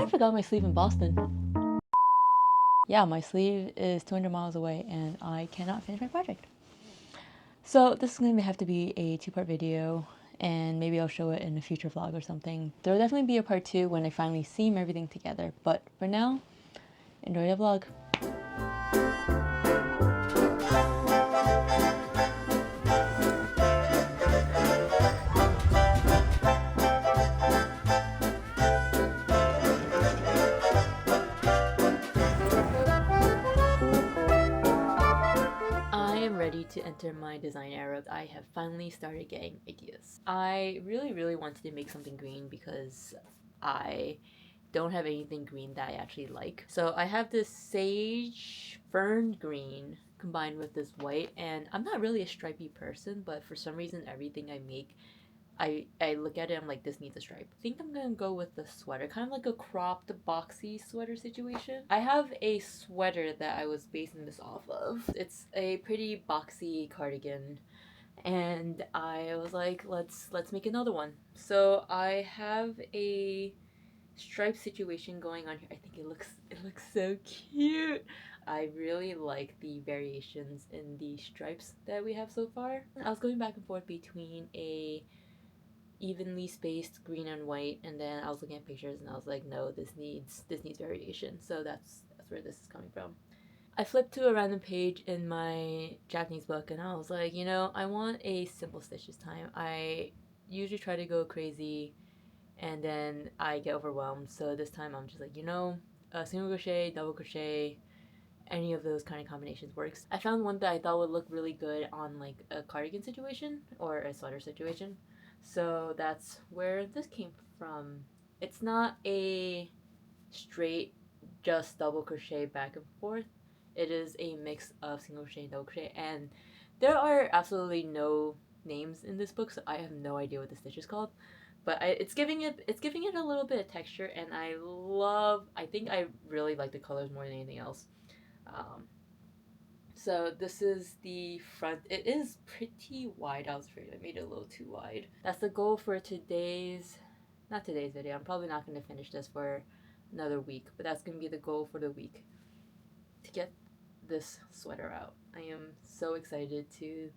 I forgot my sleeve in Boston. Yeah, my sleeve is 200 miles away and I cannot finish my project. So this is going to have to be a two-part video, and maybe I'll show it in a future vlog or something. There'll definitely be a part 2 when I finally seam everything together, but for now, enjoy the vlog. I am ready to enter my design era. I have finally started getting ideas. I really wanted to make something green because I don't have anything green that I actually like. So I have this sage fern green combined with this white, and I'm not really a stripy person, but for some reason everything I make, I look at it, I'm like, this needs a stripe. I think I'm gonna go with the sweater, kind of like a cropped boxy sweater situation. I have a sweater that I was basing this off of. It's a pretty boxy cardigan, and I was like, let's make another one. So I have a stripe situation going on here. I think it looks so cute. I really like the variations in the stripes that we have so far. I was going back and forth between a evenly spaced green and white, and then I was looking at pictures and I was like, no, this needs variation. So that's where this is coming from. I flipped to a random page in my Japanese book and I was like, you know, I want a simple stitch this time. I usually try to go crazy and then I get overwhelmed. So this time I'm just like, you know, single crochet, double crochet, any of those kind of combinations works. I found one that I thought would look really good on like a cardigan situation or a sweater situation. So that's where this came from. It's not a straight just double crochet back and forth. It is a mix of single crochet and double crochet, and there are absolutely no names in this book, so I have no idea what the stitch is called. But it's giving it a little bit of texture, and I think I really like the colors more than anything else. Um, so this is the front. It is pretty wide. I was afraid I made it a little too wide. That's the goal for not today's video. I'm probably not going to finish this for another week, but that's going to be the goal for the week, to get this sweater out. I am so excited to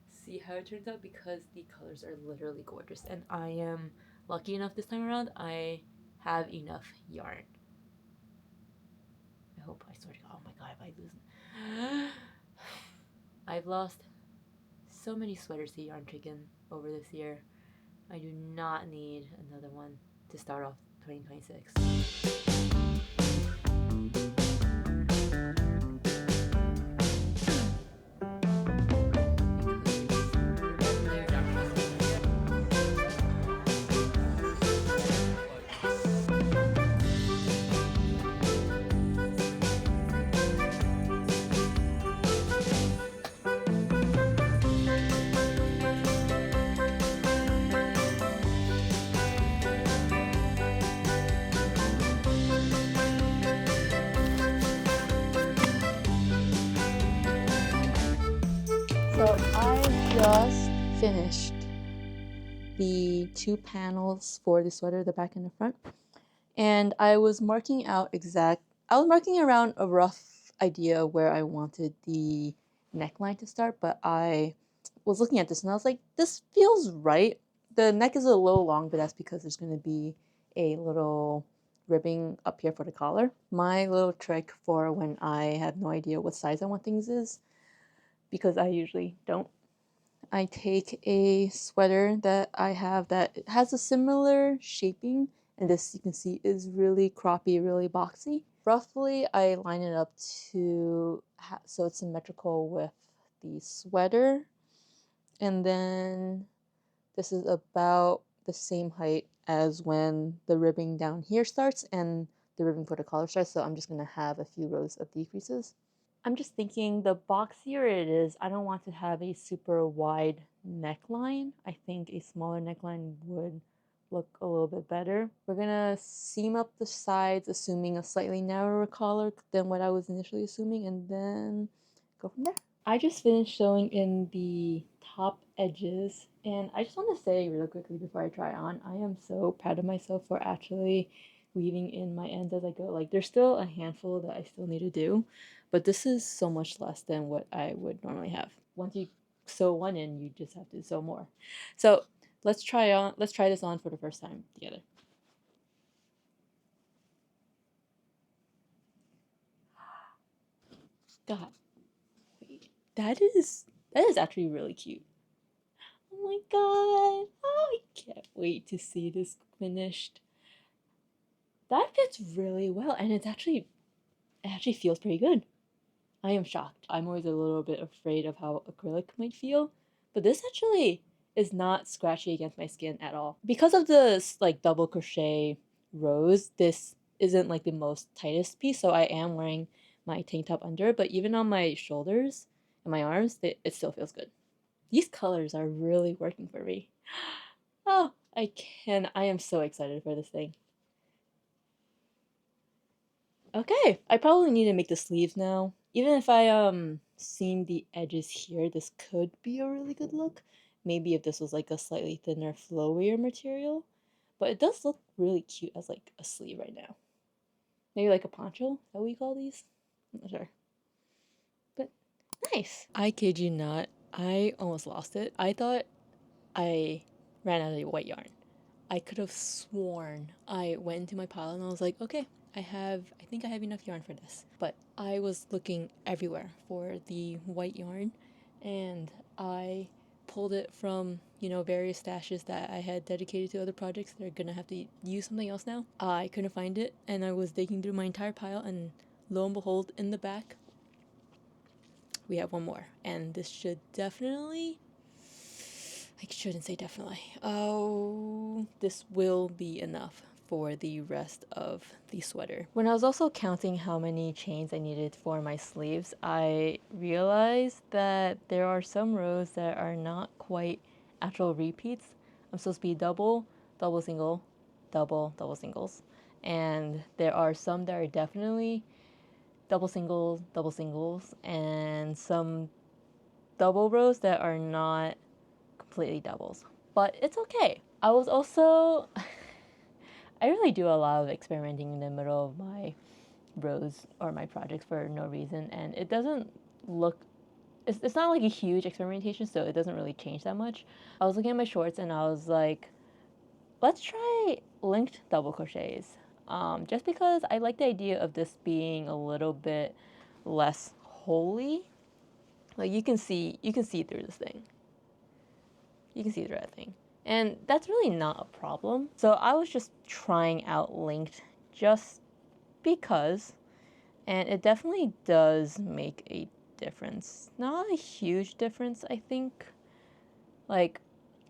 see how it turns out because the colors are literally gorgeous, and I am lucky enough this time around. I have enough yarn. I swear to God, oh my God, if I lose I've lost so many sweaters to Yarn Chicken over this year. I do not need another one to start off 2026. So I just finished the 2 panels for the sweater, the back and the front, and I was marking around a rough idea where I wanted the neckline to start, but I was looking at this and I was like, this feels right. The neck is a little long, but that's because there's going to be a little ribbing up here for the collar. My little trick for when I have no idea what size I want things is, because I usually don't, I take a sweater that I have that has a similar shaping, and this you can see is really croppy, really boxy. Roughly, I line it up to so it's symmetrical with the sweater, and then this is about the same height as when the ribbing down here starts and the ribbing for the collar starts, so I'm just going to have a few rows of decreases. I'm just thinking the boxier it is, I don't want to have a super wide neckline. I think a smaller neckline would look a little bit better. We're gonna seam up the sides, assuming a slightly narrower collar than what I was initially assuming, and then go from there. I just finished sewing in the top edges, and I just want to say really quickly before I try on, I am so proud of myself for actually weaving in my ends as I go. Like there's still a handful that I still need to do, but this is so much less than what I would normally have. Once you sew one in, you just have to sew more. So let's try this on for the first time together. God, wait, that is actually really cute. Oh my god! Oh, I can't wait to see this finished. That fits really well, and it actually feels pretty good. I am shocked. I'm always a little bit afraid of how acrylic might feel, but this actually is not scratchy against my skin at all. Because of the like double crochet rows, this isn't like the most tightest piece, so I am wearing my tank top under, but even on my shoulders and my arms, it still feels good. These colors are really working for me. Oh, I am so excited for this thing. Okay, I probably need to make the sleeves now. Even if I seam the edges here, this could be a really good look. Maybe if this was like a slightly thinner, flowier material. But it does look really cute as like a sleeve right now. Maybe like a poncho? Is that what we call these? I'm not sure. But nice. I kid you not, I almost lost it. I thought I ran out of white yarn. I could have sworn I went into my pile and I was like, okay, I think I have enough yarn for this. But I was looking everywhere for the white yarn and I pulled it from, various stashes that I had dedicated to other projects that are gonna have to use something else now. I couldn't find it and I was digging through my entire pile and lo and behold, in the back, we have one more. And this should definitely I shouldn't say definitely. Oh, this will be enough for the rest of the sweater. When I was also counting how many chains I needed for my sleeves, I realized that there are some rows that are not quite actual repeats. I'm supposed to be double, double single, double, double singles. And there are some that are definitely double singles, and some double rows that are not completely doubles. But it's okay. I was also I really do a lot of experimenting in the middle of my rows or my projects for no reason, and it doesn't look it's not like a huge experimentation, so it doesn't really change that much. I was looking at my shorts and I was like, let's try linked double crochets. Just because I like the idea of this being a little bit less holy. Like you can see through this thing. You can see through that thing. And that's really not a problem. So I was just trying out linked just because, and it definitely does make a difference. Not a huge difference, I think. Like,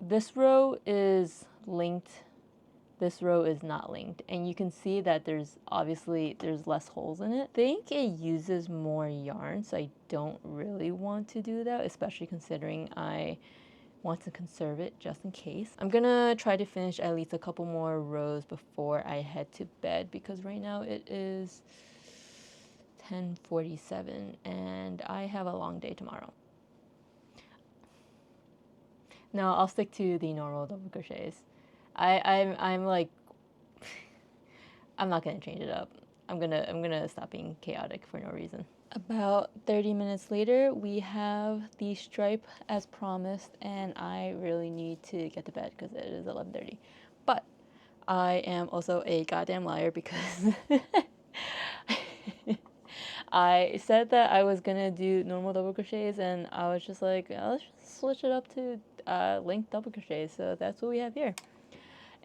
this row is linked, this row is not linked, and you can see that there's less holes in it. I think it uses more yarn, so I don't really want to do that, especially considering I want to conserve it just in case. I'm gonna try to finish at least a couple more rows before I head to bed because right now it is 10:47 and I have a long day tomorrow. No, I'll stick to the normal double crochets. I'm like I'm not gonna change it up. I'm gonna stop being chaotic for no reason. About 30 minutes later, we have the stripe as promised, and I really need to get to bed because it is 11:30. But I am also a goddamn liar because I said that I was gonna do normal double crochets, and I was just like, let's just switch it up to linked double crochets. So that's what we have here.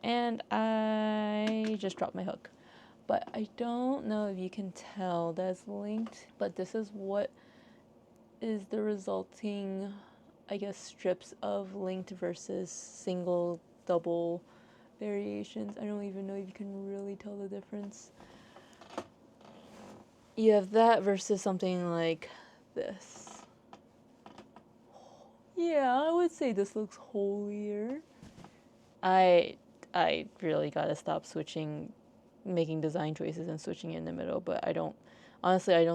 And I just dropped my hook. But I don't know if you can tell that's linked, but this is what is the resulting, I guess, strips of linked versus single, double variations. I don't even know if you can really tell the difference. You have that versus something like this. Yeah, I would say this looks holier. I really gotta stop making design choices and switching in the middle, but I don't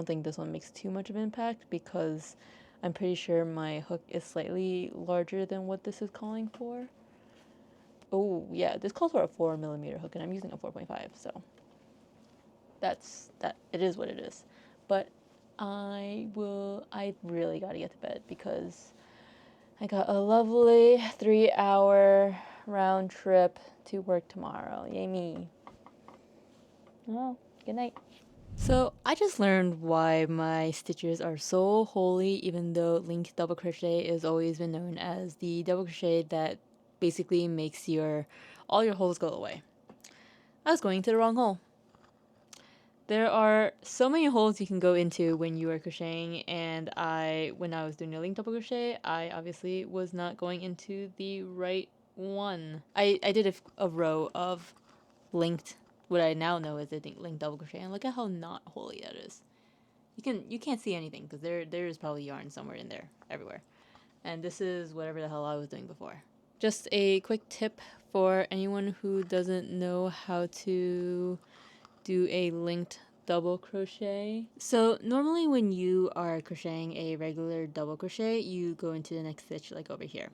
think this one makes too much of an impact because I'm pretty sure my hook is slightly larger than what this is calling for. Oh yeah, this calls for a 4mm hook and I'm using a 4.5, so that. It is what it is. But I really gotta get to bed because I got a lovely 3-hour round trip to work tomorrow. Yay me. Well, good night. So I just learned why my stitches are so holy, even though linked double crochet has always been known as the double crochet that basically makes all your holes go away. I was going to the wrong hole. There are so many holes you can go into when you are crocheting, and when I was doing a linked double crochet, I obviously was not going into the right one. I did a row of linked, what I now know is a linked double crochet, and look at how not holy that is. You can't see anything because there is probably yarn somewhere in there, everywhere. And this is whatever the hell I was doing before. Just a quick tip for anyone who doesn't know how to do a linked double crochet. So normally when you are crocheting a regular double crochet, you go into the next stitch like over here.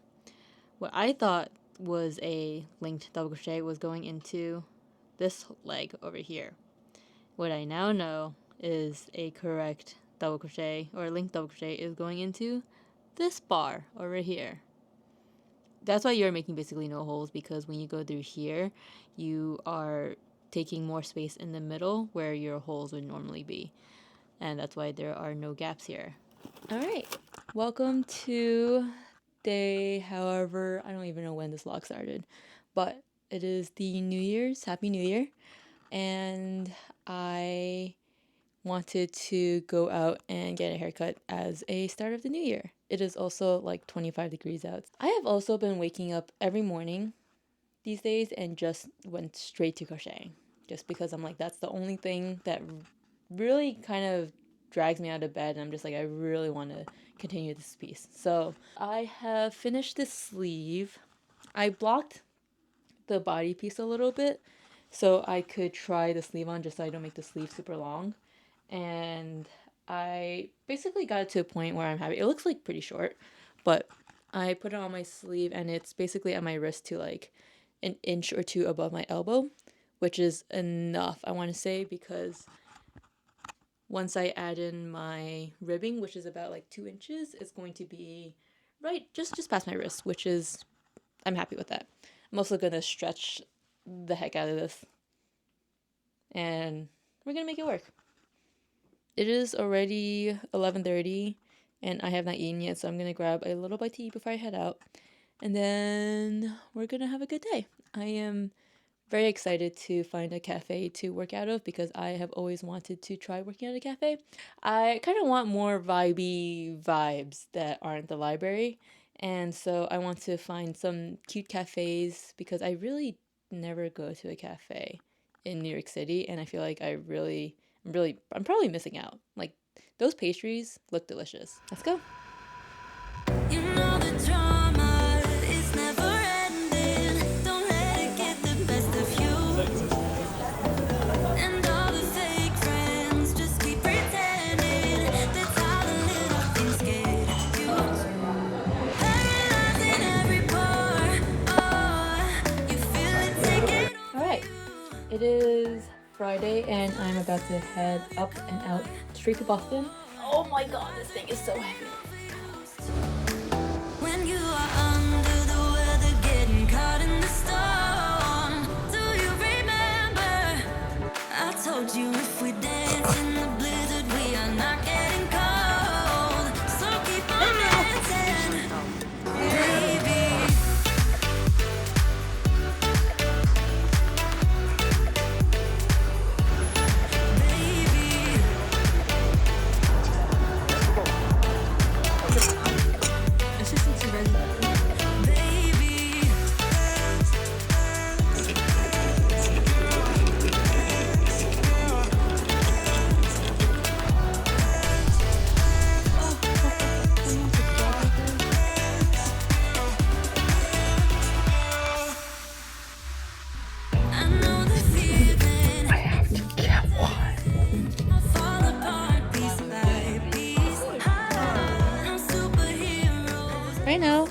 What I thought was a linked double crochet was going into this leg over here. What I now know is a correct double crochet or linked double crochet is going into this bar over here. That's why you're making basically no holes, because when you go through here, you are taking more space in the middle where your holes would normally be. And that's why there are no gaps here. Alright, welcome to day, however, I don't even know when this vlog started, but it is the New Year's, Happy New Year, and I wanted to go out and get a haircut as a start of the new year. It is also like 25 degrees out. I have also been waking up every morning these days and just went straight to crocheting, just because I'm like, that's the only thing that really kind of drags me out of bed, and I'm just like, I really want to continue this piece. So I have finished this sleeve. I blocked the body piece a little bit so I could try the sleeve on, just so I don't make the sleeve super long. And I basically got it to a point where I'm happy. It looks like pretty short, but I put it on my sleeve and it's basically at my wrist to like an inch or two above my elbow, which is enough, I want to say, because once I add in my ribbing, which is about like 2 inches, it's going to be right just past my wrist, which is, I'm happy with that. I'm also going to stretch the heck out of this and we're going to make it work. It is already 11:30 and I have not eaten yet, so I'm going to grab a little bite to eat before I head out. And then we're going to have a good day. I am very excited to find a cafe to work out of because I have always wanted to try working at a cafe. I kind of want more vibey vibes that aren't the library. And so I want to find some cute cafes because I really never go to a cafe in New York City, and I feel like I'm probably missing out. Like, those pastries look delicious. Let's go. You know the drama is never ending. Don't let it get the best of you. And all the fake friends just keep pretending. That's how the little things get you. Paralyzing every pore. Oh, you feel it taking over. Alright, it is Friday and I'm about to head up and out straight to Boston. Oh my god, this thing is so heavy. When you are under the weather, getting caught in the storm, do you remember? I told you if we dance in the blizzard, we are not getting cold. So keep on dancing, baby. Right now,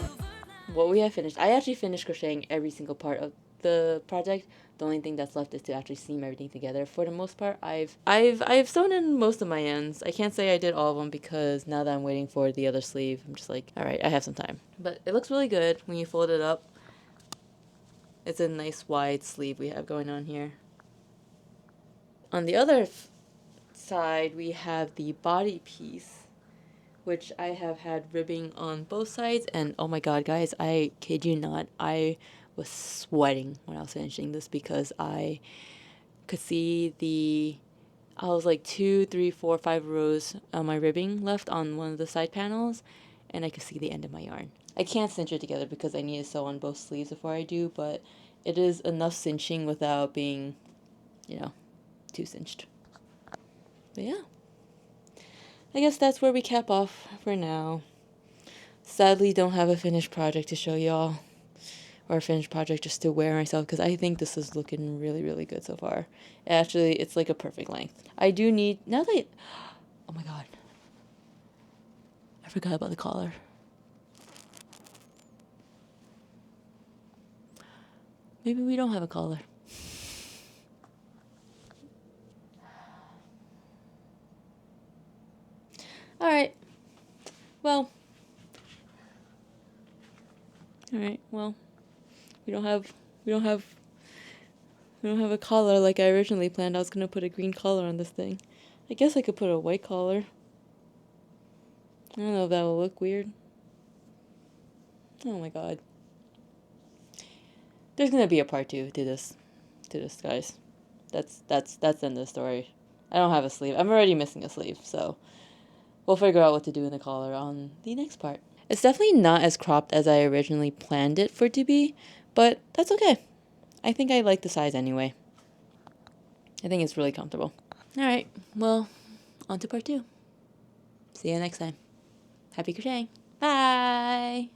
what we have finished, I actually finished crocheting every single part of the project. The only thing that's left is to actually seam everything together. For the most part, I've sewn in most of my ends. I can't say I did all of them because now that I'm waiting for the other sleeve, I'm just like, all right, I have some time. But it looks really good when you fold it up. It's a nice wide sleeve we have going on here. On the other side, we have the body piece, which I have had ribbing on both sides, and oh my god, guys, I kid you not, I was sweating when I was finishing this because I could see I was like 2, 3, 4, 5 rows of my ribbing left on one of the side panels, and I could see the end of my yarn. I can't cinch it together because I need to sew on both sleeves before I do, but it is enough cinching without being, too cinched. But yeah, I guess that's where we cap off for now. Sadly, don't have a finished project to show y'all, or a finished project just to wear myself, because I think this is looking really, really good so far. Actually, it's like a perfect length. I do need, now that, oh my god, I forgot about the collar. Maybe we don't have a collar. Alright, well, we don't have a collar like I originally planned. I was gonna put a green collar on this thing. I guess I could put a white collar. I don't know if that will look weird. Oh my god. There's gonna be a part 2 to this, guys. That's the end of the story. I don't have a sleeve. I'm already missing a sleeve, so we'll figure out what to do in the collar on the next part. It's definitely not as cropped as I originally planned it for it to be, but that's okay. I think I like the size anyway. I think it's really comfortable. Alright, well, on to part 2. See you next time. Happy crocheting. Bye!